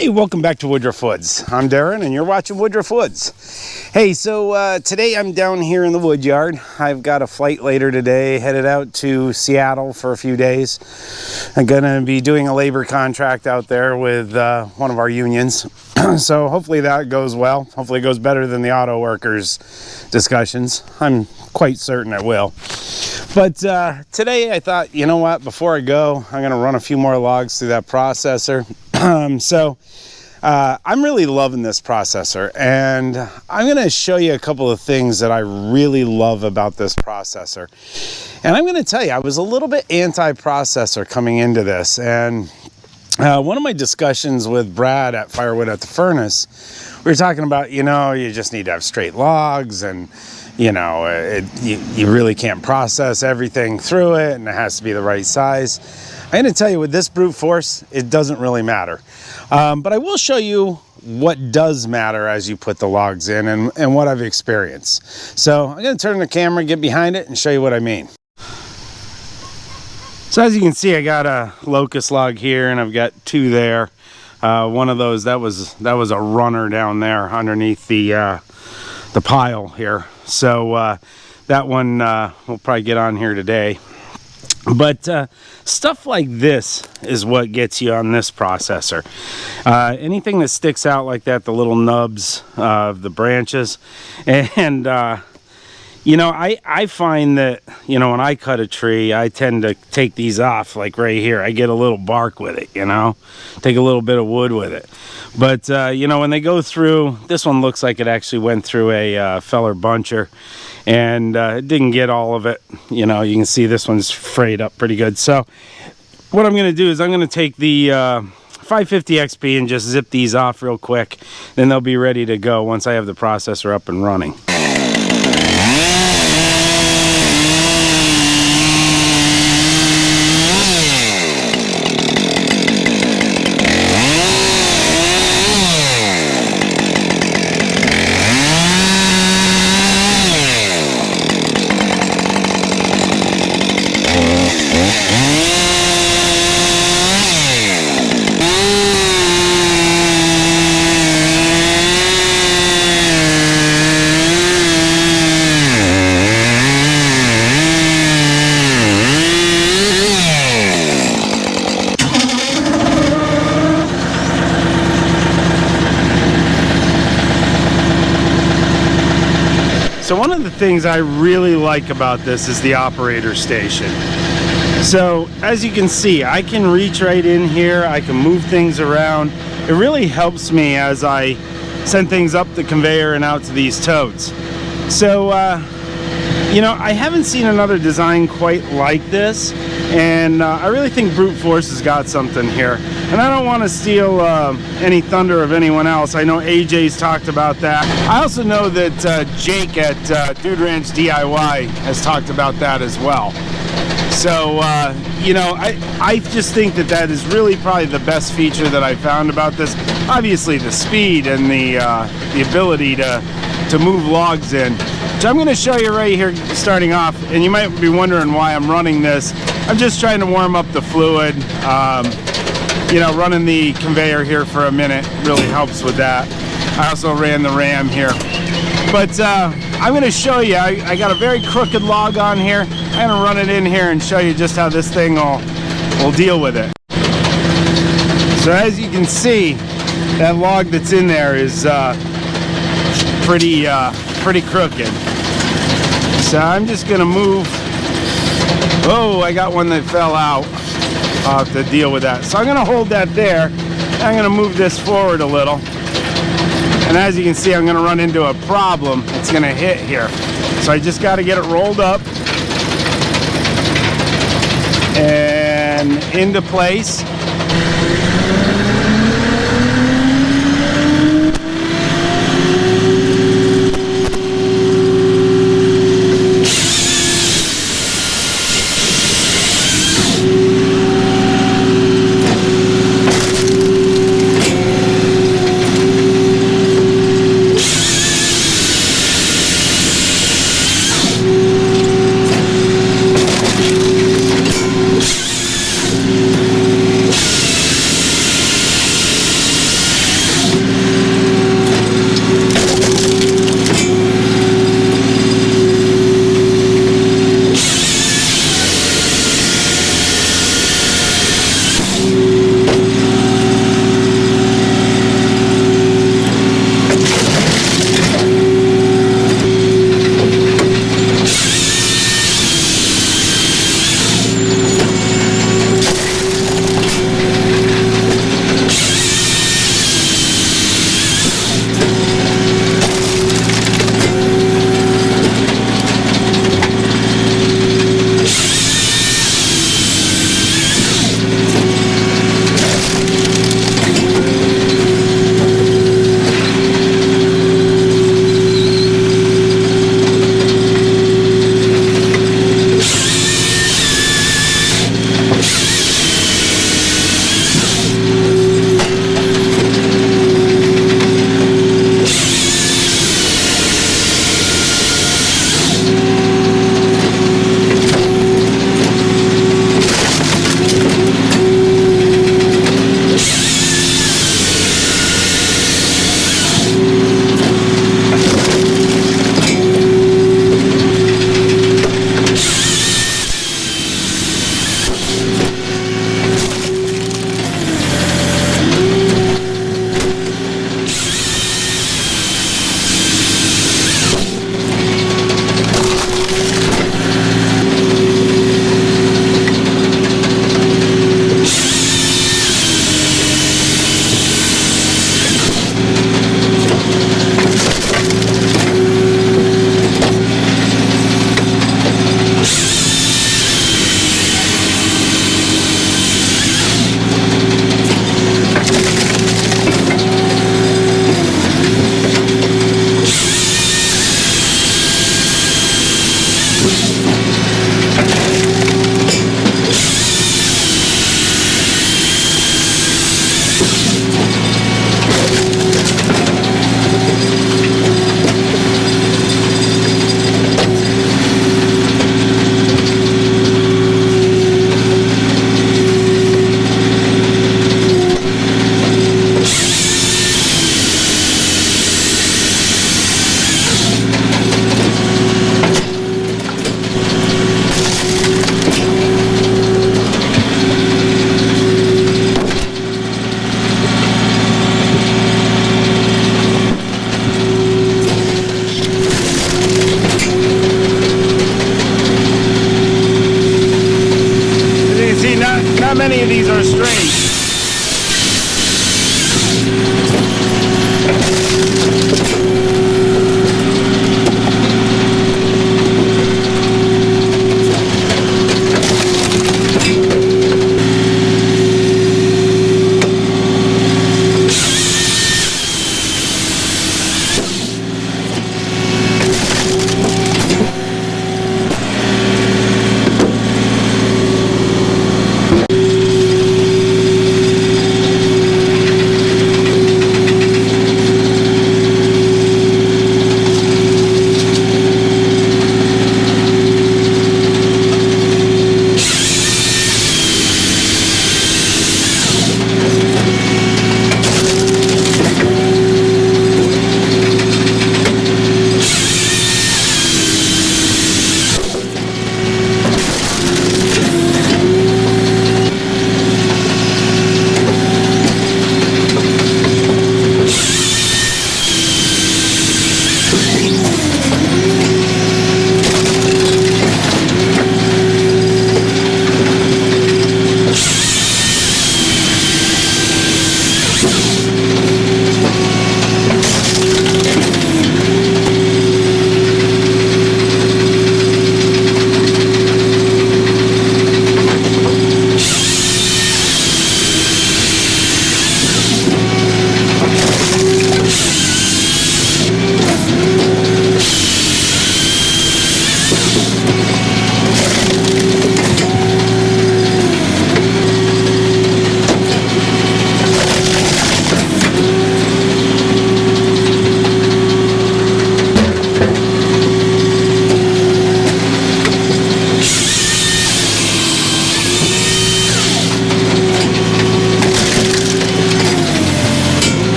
Hey, welcome back to Woodruff Woods. I'm Darren and you're watching Woodruff Woods. Hey, so today I'm down here in the wood yard. I've got a flight later today, headed out to Seattle for a few days. I'm gonna be doing a labor contract out there with one of our unions. So hopefully that goes well. Hopefully it goes better than the auto workers discussions. I'm quite certain it will. But today I thought, you know what, before I go, I'm gonna run a few more logs through that processor. I'm really loving this processor, and I'm going to show you a couple of things that I really love about this processor. And I'm going to tell you, I was a little bit anti-processor coming into this, and one of my discussions with Brad at Firewood at the Furnace, we were talking about, you know, you just need to have straight logs, and you know, you really can't process everything through it, and it has to be the right size. I'm going to tell you, with this brute force, it doesn't really matter. But I will show you what does matter as you put the logs in and what I've experienced. So I'm going to turn the camera, get behind it, and show you what I mean. So as you can see, I got a locust log here, and I've got two there. One of those, that was a runner down there underneath the pile here. So that one we'll probably get on here today. But stuff like this is what gets you on this processor. Anything that sticks out like that, the little nubs of the branches. And you know, I find that, you know, when I cut a tree, I tend to take these off, like right here. I get a little bark with it, you know, take a little bit of wood with it. But you know, when they go through, this one looks like it actually went through a feller buncher, and it didn't get all of it. You know, you can see this one's frayed up pretty good. So what I'm going to do is I'm going to take the 550 XP and just zip these off real quick. Then they'll be ready to go once I have the processor up and running. So one of the things I really like about this is the operator station. So as you can see, I can reach right in here, I can move things around. It really helps me as I send things up the conveyor and out to these totes. So you know, I haven't seen another design quite like this, and I really think brute force has got something here. And I don't want to steal any thunder of anyone else. I know AJ's talked about that. I also know that Jake at Dude Ranch DIY has talked about that as well. So you know, I just think that that is really probably the best feature that I found about this. Obviously the speed and the ability to move logs in. So I'm going to show you right here starting off, and you might be wondering why I'm running this. I'm just trying to warm up the fluid. You know, running the conveyor here for a minute really helps with that. I also ran the ram here. But I'm going to show you, I got a very crooked log on here. I'm going to run it in here and show you just how this thing will deal with it. So as you can see, that log that's in there is pretty crooked. So I'm just going to move. Oh, I got one that fell out. I'll have to deal with that. So I'm going to hold that there. I'm going to move this forward a little. And as you can see, I'm going to run into a problem. It's going to hit here. So I just got to get it rolled up and into place.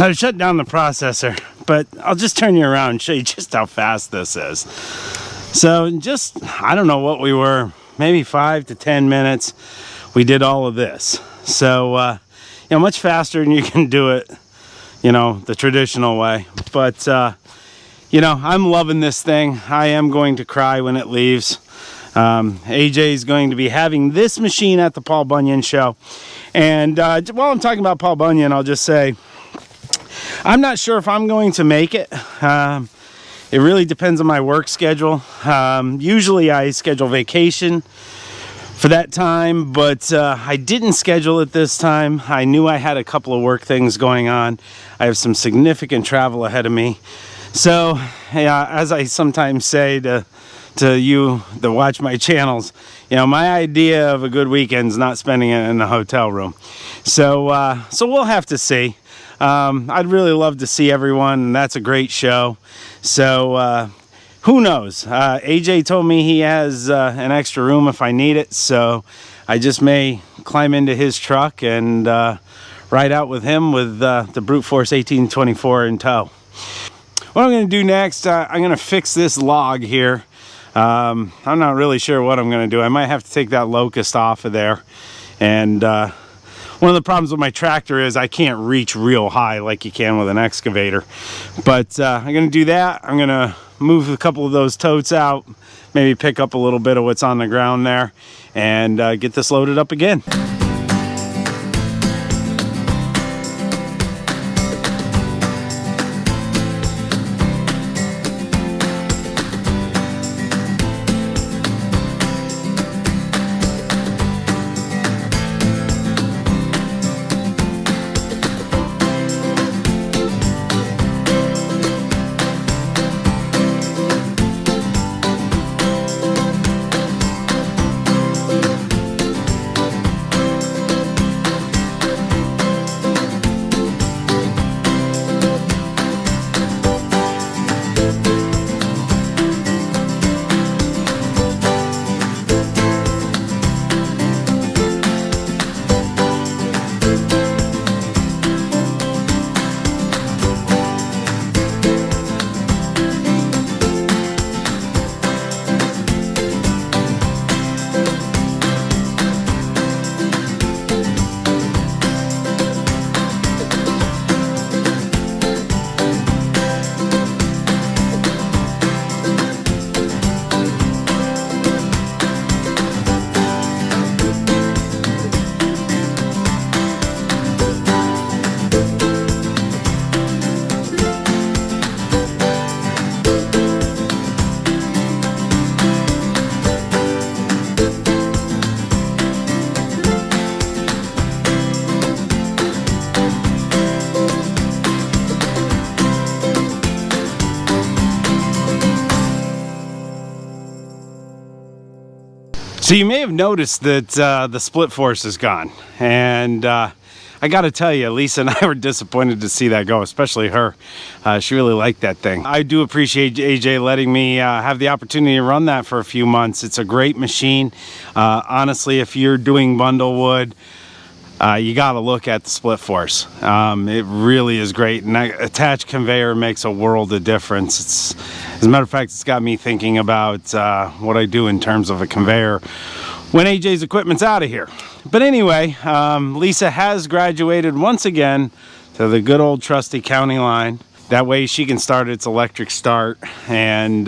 I've shut down the processor, but I'll just turn you around and show you just how fast this is. So just, I don't know what we were, maybe 5 to 10 minutes, we did all of this. So, you know, much faster than you can do it, you know, the traditional way. But, you know, I'm loving this thing. I am going to cry when it leaves. AJ is going to be having this machine at the Paul Bunyan show. And while I'm talking about Paul Bunyan, I'll just say, I'm not sure if I'm going to make it. It really depends on my work schedule. Usually I schedule vacation for that time, but I didn't schedule it this time. I knew I had a couple of work things going on. I have some significant travel ahead of me. So, yeah, as I sometimes say to you that watch my channels, you know, my idea of a good weekend is not spending it in a hotel room. So, so we'll have to see. I'd really love to see everyone, and that's a great show. So, who knows? AJ told me he has an extra room if I need it, so I just may climb into his truck and ride out with him with the Brute Force 1824 in tow. What I'm going to do next, I'm going to fix this log here. I'm not really sure what I'm going to do. I might have to take that locust off of there. And one of the problems with my tractor is I can't reach real high like you can with an excavator. But I'm going to do that. I'm going to move a couple of those totes out, maybe pick up a little bit of what's on the ground there, and get this loaded up again. So you may have noticed that the split force is gone, and I got to tell you, Lisa and I were disappointed to see that go, especially her. She really liked that thing. I do appreciate AJ letting me have the opportunity to run that for a few months. It's a great machine. Honestly, if you're doing bundle wood, you got to look at the split force. It really is great, and attached conveyor makes a world of difference. As a matter of fact, it's got me thinking about what I do in terms of a conveyor when AJ's equipment's out of here. But anyway, Lisa has graduated once again to the good old trusty county line. That way she can start its electric start. And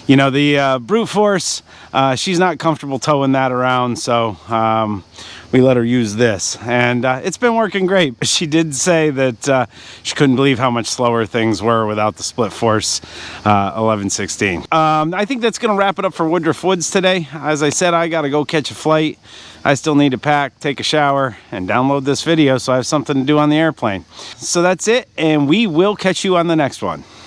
you know, the brute force, she's not comfortable towing that around, so we let her use this, and it's been working great. She did say that she couldn't believe how much slower things were without the split force 1116. I think that's gonna wrap it up for Woodruff Woods today. As I said, I gotta go catch a flight. I still need to pack, take a shower, and download this video so I have something to do on the airplane. So that's it, and we will catch you on the next one.